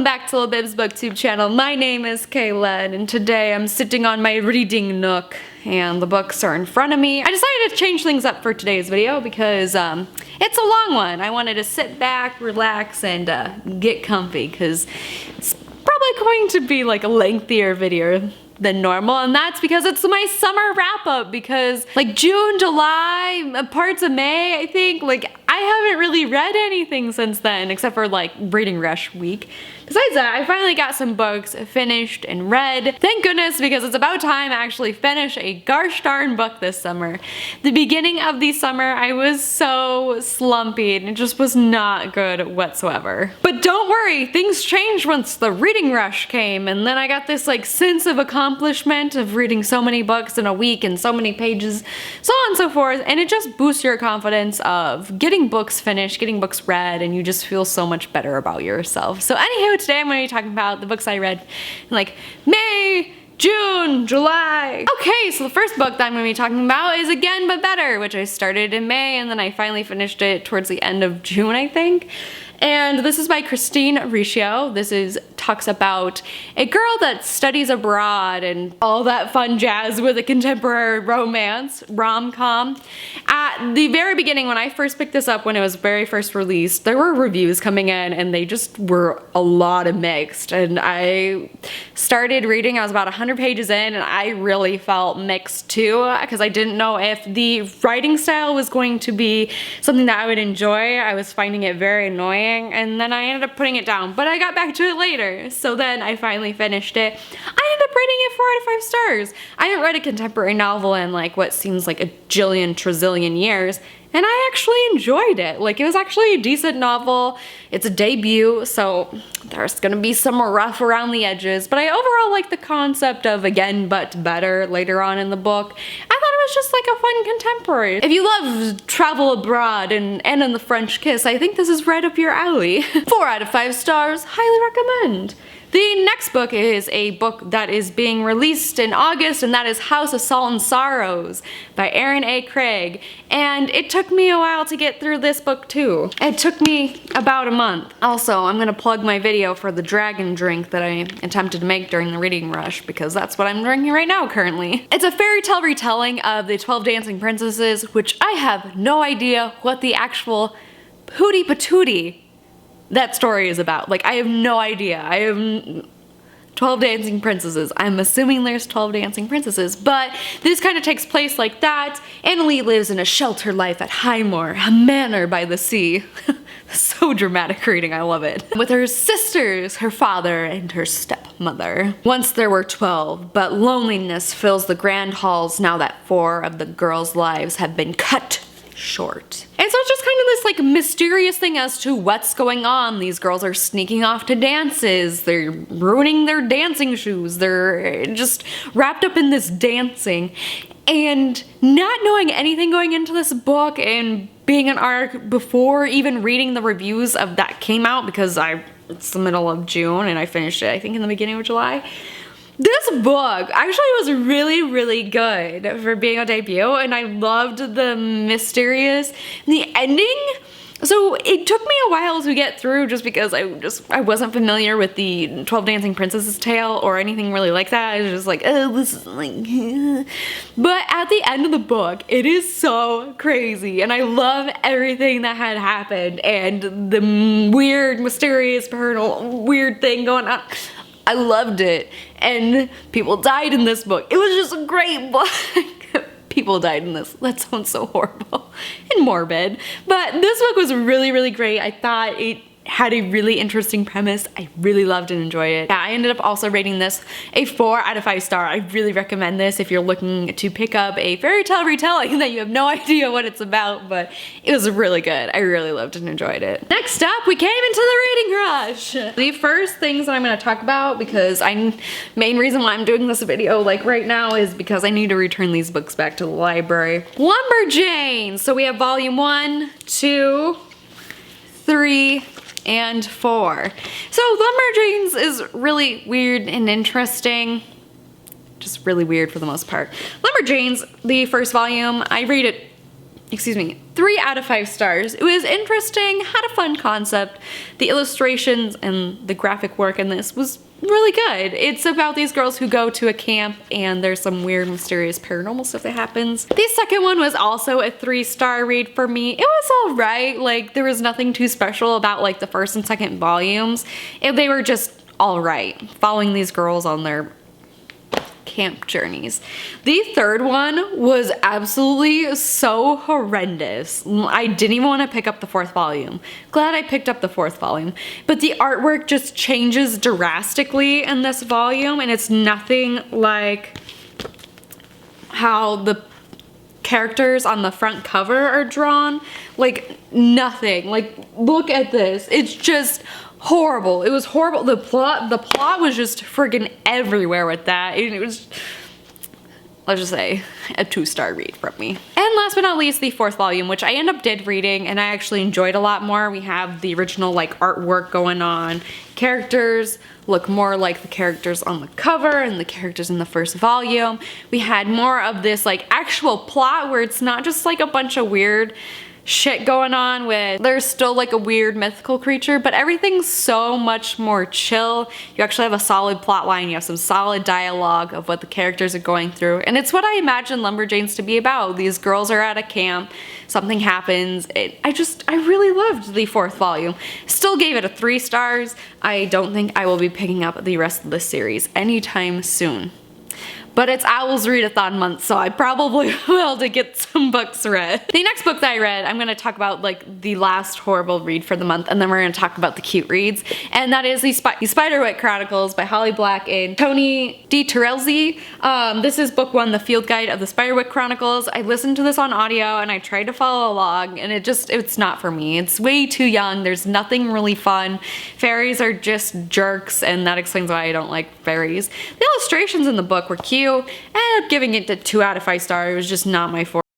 Welcome back to Libib's BookTube channel. My name is Kayla, and today I'm sitting on my reading nook and the books are in front of me. I decided to change things up for today's video because it's a long one. I wanted to sit back, relax, and get comfy because it's probably going to be like a lengthier video than normal, and that's because it's my summer wrap-up, because like June, July, parts of May, I think, like I haven't really read anything since then except for like reading rush week. Besides that, I finally got some books finished and read. Thank goodness, because it's about time I actually finish a gosh darn book this summer. The beginning of the summer, I was so slumpy and it just was not good whatsoever. But don't worry, things changed once the reading rush came, and then I got this like sense of accomplishment of reading so many books in a week and so many pages, so on and so forth, and it just boosts your confidence of getting books finished, getting books read, and you just feel so much better about yourself. So anywho, today I'm going to be talking about the books I read in like May, June, July. Okay, so the first book that I'm going to be talking about is Again But Better, which I started in May and then I finally finished it towards the end of June, I think. And this is by Christine Riccio. This talks about a girl that studies abroad and all that fun jazz with a contemporary romance, rom-com. At the very beginning, when I first picked this up, when it was very first released, there were reviews coming in and they just were a lot of mixed. And I started reading, I was about 100 pages in, and I really felt mixed too, because I didn't know if the writing style was going to be something that I would enjoy. I was finding it very annoying. And then I ended up putting it down, but I got back to it later. So then I finally finished it. I ended up rating it 4 out of 5 stars. I haven't read a contemporary novel in like what seems like a jillion trazillion years, and I actually enjoyed it. Like, it was actually a decent novel. It's a debut, so there's gonna be some rough around the edges, but I overall like the concept of Again But Better later on in the book. I thought it was just like a fun contemporary. If you love travel abroad and in the French kiss, I think this is right up your alley. 4 out of 5 stars, highly recommend. The next book is a book that is being released in August, and that is House of Salt and Sorrows by Erin A. Craig. And it took me a while to get through this book too. It took me about a month. Also, I'm gonna plug my video for the dragon drink that I attempted to make during the reading rush, because that's what I'm drinking right now currently. It's a fairy tale retelling of the 12 Dancing Princesses, which I have no idea what the actual hootie patootie that story is about. Like, I have no idea. I have 12 dancing princesses. I'm assuming there's 12 dancing princesses, but this kind of takes place like that. Annalie lives in a sheltered life at Highmore, a manor by the sea. So dramatic reading, I love it. With her sisters, her father, and her stepmother. Once there were 12, but loneliness fills the grand halls now that 4 of the girls' lives have been cut short. And so it's just kind of this like mysterious thing as to what's going on. These girls are sneaking off to dances, they're ruining their dancing shoes, they're just wrapped up in this dancing. And not knowing anything going into this book and being an arc before even reading the reviews of that came out, because it's the middle of June and I finished it I think in the beginning of July. This book actually was really, really good for being a debut, and I loved the mysterious, the ending. So it took me a while to get through just because I wasn't familiar with the 12 Dancing Princesses tale or anything really like that. I was just like, oh, this is like, but at the end of the book, it is so crazy, and I love everything that had happened and the weird, mysterious, paranormal, weird thing going on. I loved it, and people died in this book. It was just a great book. People died in this. That sounds so horrible and morbid. But this book was really, really great. I thought it had a really interesting premise. I really loved and enjoyed it. Yeah, I ended up also rating this a 4 out of 5 star. I really recommend this if you're looking to pick up a fairy tale retelling that you have no idea what it's about, but it was really good. I really loved and enjoyed it. Next up, we came into the reading rush. The first things that I'm going to talk about, because main reason why I'm doing this video like right now is because I need to return these books back to the library. Lumberjanes! So we have volume 1, 2, 3, and 4. So Lumberjanes is really weird and interesting. Just really weird for the most part. Lumberjanes, the first volume, I read it excuse me, 3 out of 5 stars. It was interesting, had a fun concept. The illustrations and the graphic work in this was really good. It's about these girls who go to a camp and there's some weird, mysterious paranormal stuff that happens. The second one was also a 3-star read for me. It was alright, like there was nothing too special about like the first and second volumes. They were just alright, following these girls on their camp journeys. The third one was absolutely so horrendous. I didn't even want to pick up the 4th volume. Glad I picked up the 4th volume. But the artwork just changes drastically in this volume, and it's nothing like how the characters on the front cover are drawn. Like nothing. Like look at this. It's just horrible. It was horrible. The plot was just friggin' everywhere with that. It was, let's just say, a 2-star read from me. And last but not least, the 4th volume, which I did reading and I actually enjoyed a lot more. We have the original like artwork going on. Characters look more like the characters on the cover and the characters in the first volume. We had more of this like actual plot where it's not just like a bunch of weird shit going on with, there's still like a weird mythical creature, but everything's so much more chill. You actually have a solid plot line, you have some solid dialogue of what the characters are going through, and it's what I imagine Lumberjanes to be about. These girls are at a camp, something happens. I really loved the 4th volume. Still gave it a 3 stars. I don't think I will be picking up the rest of the series anytime soon. But it's Owl's Readathon month, so I probably will to get some books read. The next book that I read, I'm gonna talk about like the last horrible read for the month, and then we're gonna talk about the cute reads. And that is the Spiderwick Chronicles by Holly Black and Tony D. Terrelzi. This is book 1, the field guide of the Spiderwick Chronicles. I listened to this on audio and I tried to follow along, and it's not for me. It's way too young. There's nothing really fun. Fairies are just jerks, and that explains why I don't like fairies. The illustrations in the book were cute. I ended up giving it a 2 out of 5 stars. It was just not my forte.